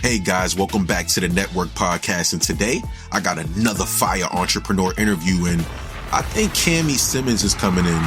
Hey guys, welcome back to the Network Podcast. And today I got another fire entrepreneur interview, and I think Kami Simmons is coming in.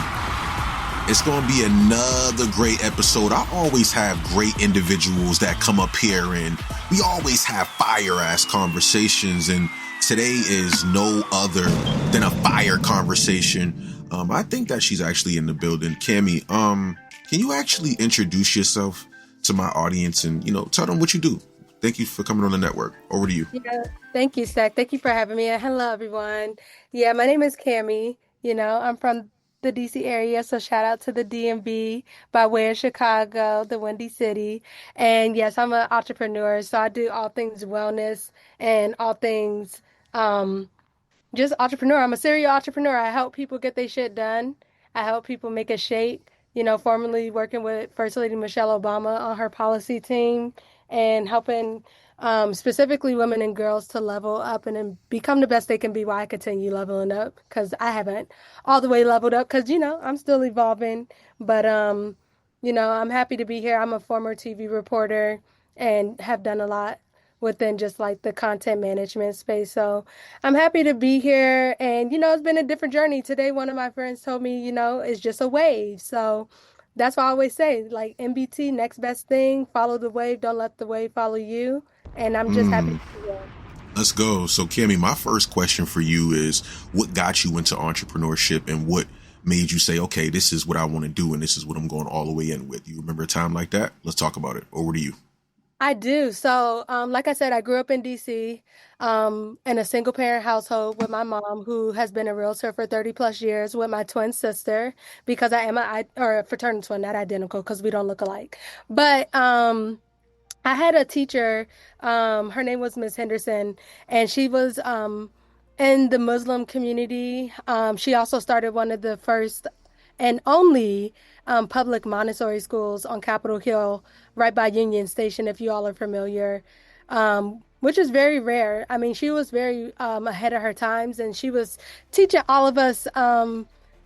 It's going to be another great episode. I always have great individuals that come up here and we always have fire ass conversations. And today is no other than a fire conversation. I think that she's actually in the building. Kami, can you actually introduce yourself to my audience and, tell them what you do? Thank you for coming on the network. Over to you. Yeah, thank you, Stack. Thank you for having me. And hello, everyone. Yeah, my name is Kami. I'm from the DC area, so shout out to the DMV by way of Chicago, the Windy City. And yes, I'm an entrepreneur, so I do all things wellness and all things just entrepreneur. I'm a serial entrepreneur. I help people get their shit done. I help people make a shake. Formerly working with First Lady Michelle Obama on her policy team and helping specifically women and girls to level up and then become the best they can be while I continue leveling up because I haven't all the way leveled up because, I'm still evolving. But, I'm happy to be here. I'm a former TV reporter and have done a lot within just like the content management space. So I'm happy to be here. And, it's been a different journey. Today, one of my friends told me, it's just a wave. So that's why I always say, like MBT, next best thing, follow the wave, don't let the wave follow you. And I'm just happy to be here. Let's go. So, Kami, my first question for you is what got you into entrepreneurship and what made you say, okay, this is what I want to do and this is what I'm going all the way in with? You remember a time like that? Let's talk about it. Over to you. I do. So, like I said, I grew up in DC, in a single parent household with my mom, who has been a realtor for 30 plus years, with my twin sister, because I am a fraternal twin, not identical, because we don't look alike. But I had a teacher, her name was Miss Henderson, and she was in the Muslim community. She also started one of the first and only public Montessori schools on Capitol Hill, right by Union Station, if you all are familiar, which is very rare. I mean, she was very ahead of her times, and she was teaching all of us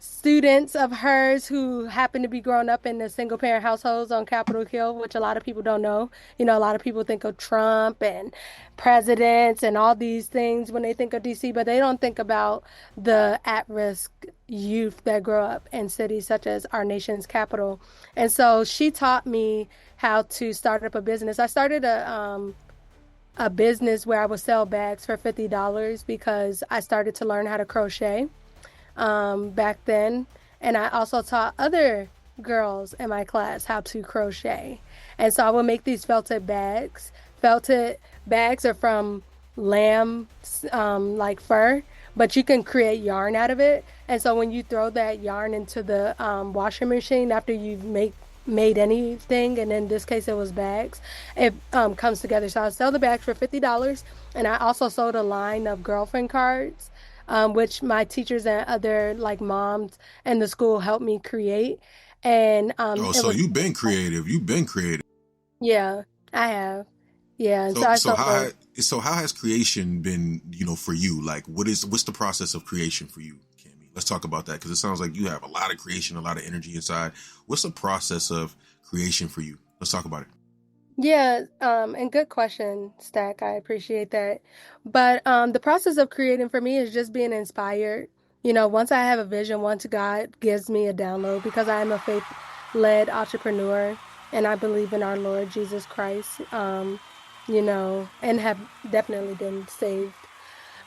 students of hers who happen to be growing up in the single parent households on Capitol Hill, which a lot of people don't know. A lot of people think of Trump and presidents and all these things when they think of DC, but they don't think about the at-risk youth that grow up in cities such as our nation's capital. And so she taught me how to start up a business. I started a business where I would sell bags for $50 because I started to learn how to crochet back then. And I also taught other girls in my class how to crochet. And so I would make these felted bags. Felted bags are from lamb, like fur, but you can create yarn out of it. And so when you throw that yarn into the washing machine after you've made anything, and in this case it was bags, it comes together. So I sell the bags for $50. And I also sold a line of girlfriend cards, which my teachers and other like moms in the school helped me create. And so you've been creative. Yeah, I have. Yeah, and So how has creation been, for you? Like, what's the process of creation for you, Kami? Let's talk about that, because it sounds like you have a lot of creation, a lot of energy inside. What's the process of creation for you? Let's talk about it. Yeah, and good question, Stack. I appreciate that. But the process of creating for me is just being inspired. Once I have a vision, once God gives me a download, because I am a faith-led entrepreneur and I believe in our Lord Jesus Christ, and have definitely been saved.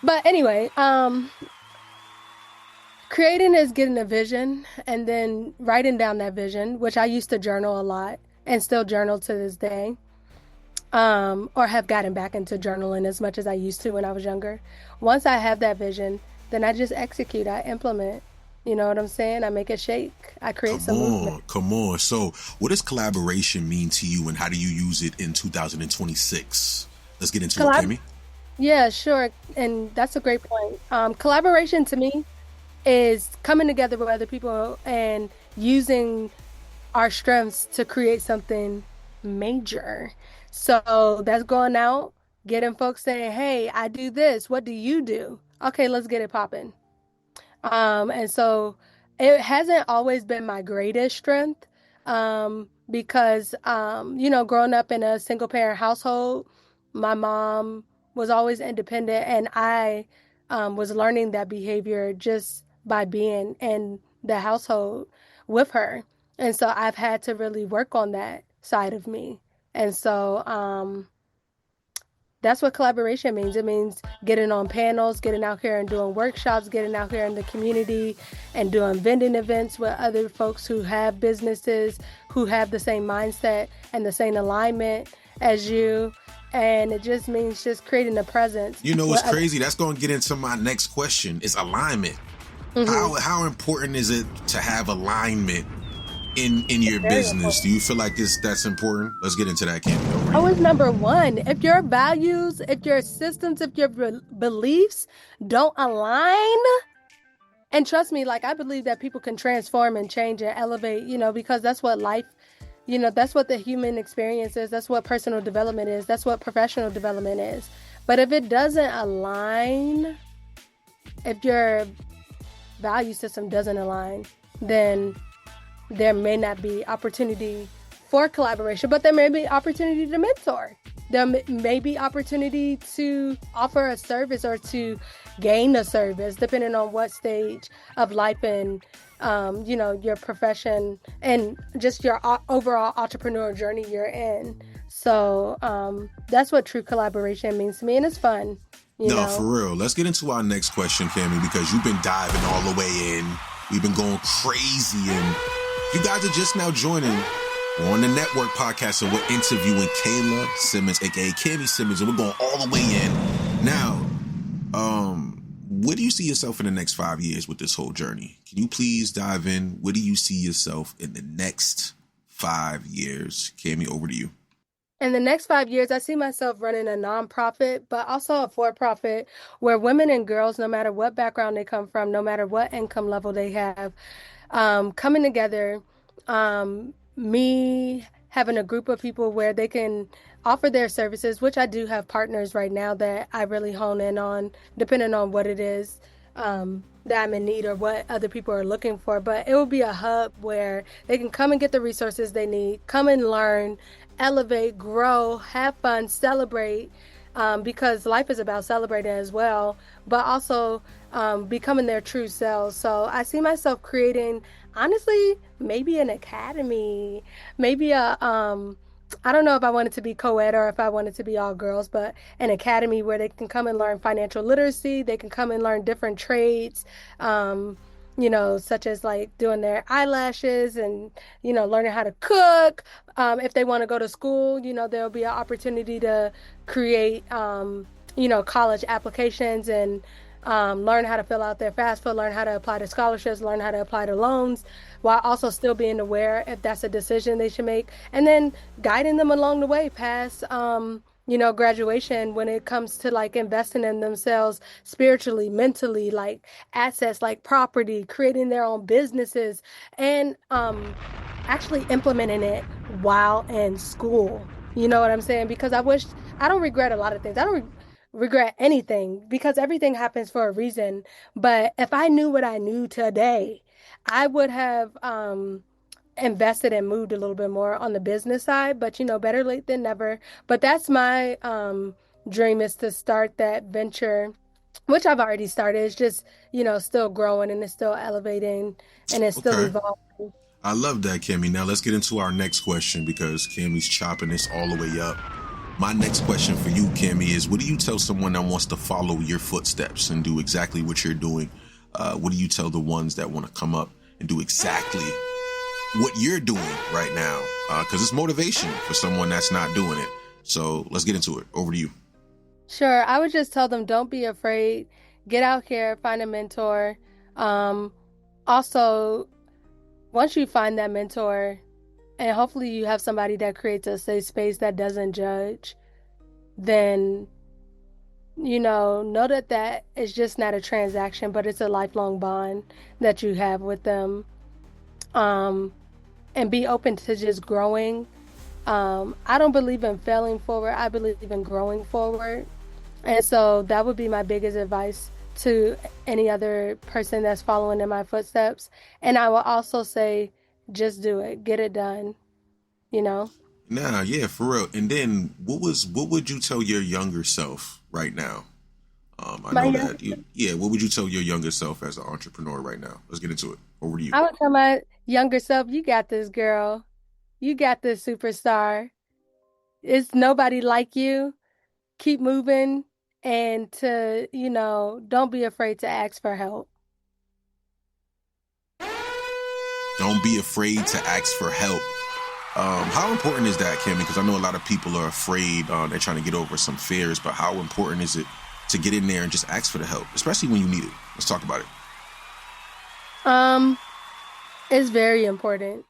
But anyway, creating is getting a vision and then writing down that vision, which I used to journal a lot and still journal to this day, or have gotten back into journaling as much as I used to when I was younger. Once I have that vision, then I just execute, I implement. You know what I'm saying? I make a shake. I create some movement. Come on. So what does collaboration mean to you, and how do you use it in 2026? Let's get into it, Kami. Yeah, sure. And that's a great point. Collaboration to me is coming together with other people and using our strengths to create something major. So that's going out, getting folks saying, hey, I do this. What do you do? Okay, let's get it popping. And so it hasn't always been my greatest strength, because, growing up in a single parent household, my mom was always independent, and I was learning that behavior just by being in the household with her. And so I've had to really work on that side of me. And so that's what collaboration means. It means getting on panels, getting out here and doing workshops, getting out here in the community and doing vending events with other folks who have businesses, who have the same mindset and the same alignment as you. And it just means just creating a presence. You know what's crazy? That's going to get into my next question is alignment. Mm-hmm. How important is it to have alignment in your business? Important. Do you feel like that's important? Let's get into that, Kami. Oh, it's number one. If your values, if your systems, if your beliefs don't align, and trust me, like I believe that people can transform and change and elevate, because that's what life, that's what the human experience is. That's what personal development is. That's what professional development is. But if it doesn't align, if your value system doesn't align, then there may not be opportunity for collaboration, but there may be opportunity to mentor. There may be opportunity to offer a service or to gain a service, depending on what stage of life and, your profession and just your overall entrepreneurial journey you're in. So that's what true collaboration means to me, and it's fun. No, for real. Let's get into our next question, Kami, because you've been diving all the way in. We've been going crazy, and you guys are just now joining. We're on the network podcast, and we're interviewing Kami Simmons, aka Kami Simmons, and we're going all the way in. Now, where do you see yourself in the next 5 years with this whole journey? Can you please dive in? Where do you see yourself in the next 5 years? Kami, over to you. In the next 5 years, I see myself running a nonprofit, but also a for-profit where women and girls, no matter what background they come from, no matter what income level they have, coming together, me having a group of people where they can offer their services, which I do have partners right now that I really hone in on, depending on what it is that I'm in need or what other people are looking for. But it will be a hub where they can come and get the resources they need, come and learn, elevate, grow, have fun, celebrate, because life is about celebrating as well, but also becoming their true selves. So I see myself creating, honestly, maybe an academy, maybe I don't know if I want it to be co-ed or if I want it to be all girls, but an academy where they can come and learn financial literacy, they can come and learn different trades, such as like doing their eyelashes and, learning how to cook. If they want to go to school, there'll be an opportunity to create, college applications and learn how to fill out their FAFSA, learn how to apply to scholarships, learn how to apply to loans, while also still being aware if that's a decision they should make, and then guiding them along the way past, graduation when it comes to like investing in themselves spiritually, mentally, like assets like property, creating their own businesses, and actually implementing it while in school. You know what I'm saying? Because I don't regret a lot of things. I don't regret anything because everything happens for a reason. But if I knew what I knew today, I would have invested and moved a little bit more on the business side, but better late than never. But that's my dream, is to start that venture, which I've already started. It's just, still growing and it's still elevating and it's still evolving. I love that, Kami. Now let's get into our next question because Kami's chopping this all the way up. My next question for you, Kami, is what do you tell someone that wants to follow your footsteps and do exactly what you're doing? What do you tell the ones that want to come up and do exactly what you're doing right now? Because it's motivation for someone that's not doing it. So let's get into it. Over to you. Sure. I would just tell them, don't be afraid. Get out here, find a mentor. Also, once you find that mentor, and hopefully you have somebody that creates a safe space that doesn't judge, then, know that is just not a transaction, but it's a lifelong bond that you have with them. And be open to just growing. I don't believe in failing forward. I believe in growing forward. And so that would be my biggest advice to any other person that's following in my footsteps. And I will also say, just do it. Get it done. Nah, yeah, for real. And then what would you tell your younger self right now? I My know young, that yeah, what would you tell your younger self as an entrepreneur right now? Let's get into it. Over to you. I would tell my younger self, you got this, girl. You got this, superstar. It's nobody like you. Keep moving and don't be afraid to ask for help. Don't be afraid to ask for help. How important is that, Kim? Because I know a lot of people are afraid. They're trying to get over some fears, but how important is it to get in there and just ask for the help, especially when you need it? Let's talk about it. Um, it's very important.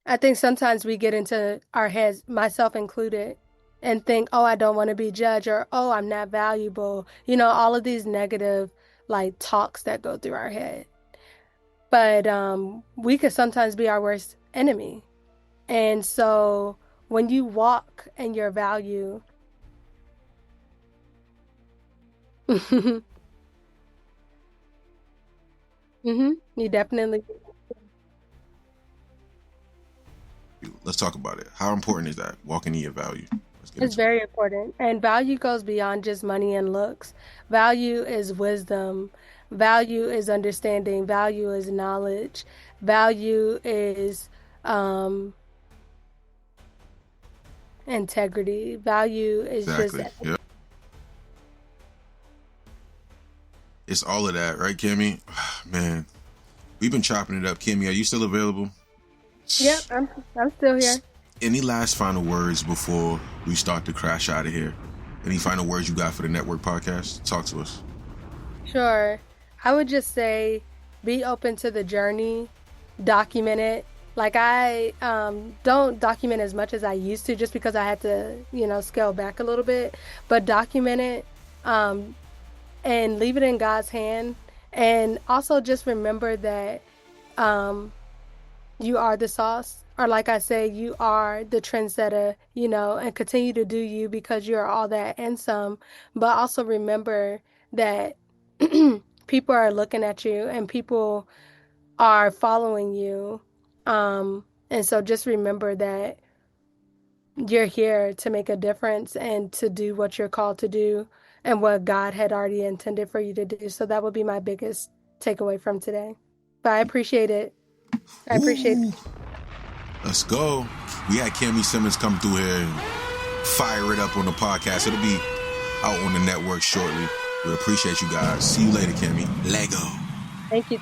I think sometimes we get into our heads, myself included, and think, oh, I don't want to be judged, or oh, I'm not valuable. All of these negative like talks that go through our head. But we could sometimes be our worst enemy. And so when you walk in your value, hmm you definitely, Let's talk about it. How important is that? Walking in your value. Let's get it's into it. very important. And value goes beyond just money and looks. Value is wisdom. Value is understanding. Value is knowledge. Value is um, integrity. Value is just, Exactly. Yeah. It's all of that, right, Kimmy? Man, we've been chopping it up. Kimmy, are you still available? yep, I'm still here. Any last final words before we start to crash out of here? Any final words you got for the network podcast? Talk to us. Sure. I would just say be open to the journey, document it. Like I don't document as much as I used to just because I had to, scale back a little bit, but document it um, and leave it in God's hand. And also just remember that um, you are the sauce. Or like I say, you are the trendsetter, and continue to do you because you're all that and some. But also remember that people are looking at you and people are following you. And so just remember that you're here to make a difference and to do what you're called to do and what God had already intended for you to do. So that would be my biggest takeaway from today. But I appreciate it. I appreciate Ooh, let's go. We had Kami Simmons come through here and fire it up on the podcast. It'll be out on the network shortly. We appreciate you guys. See you later, Kami. Lego. Thank you.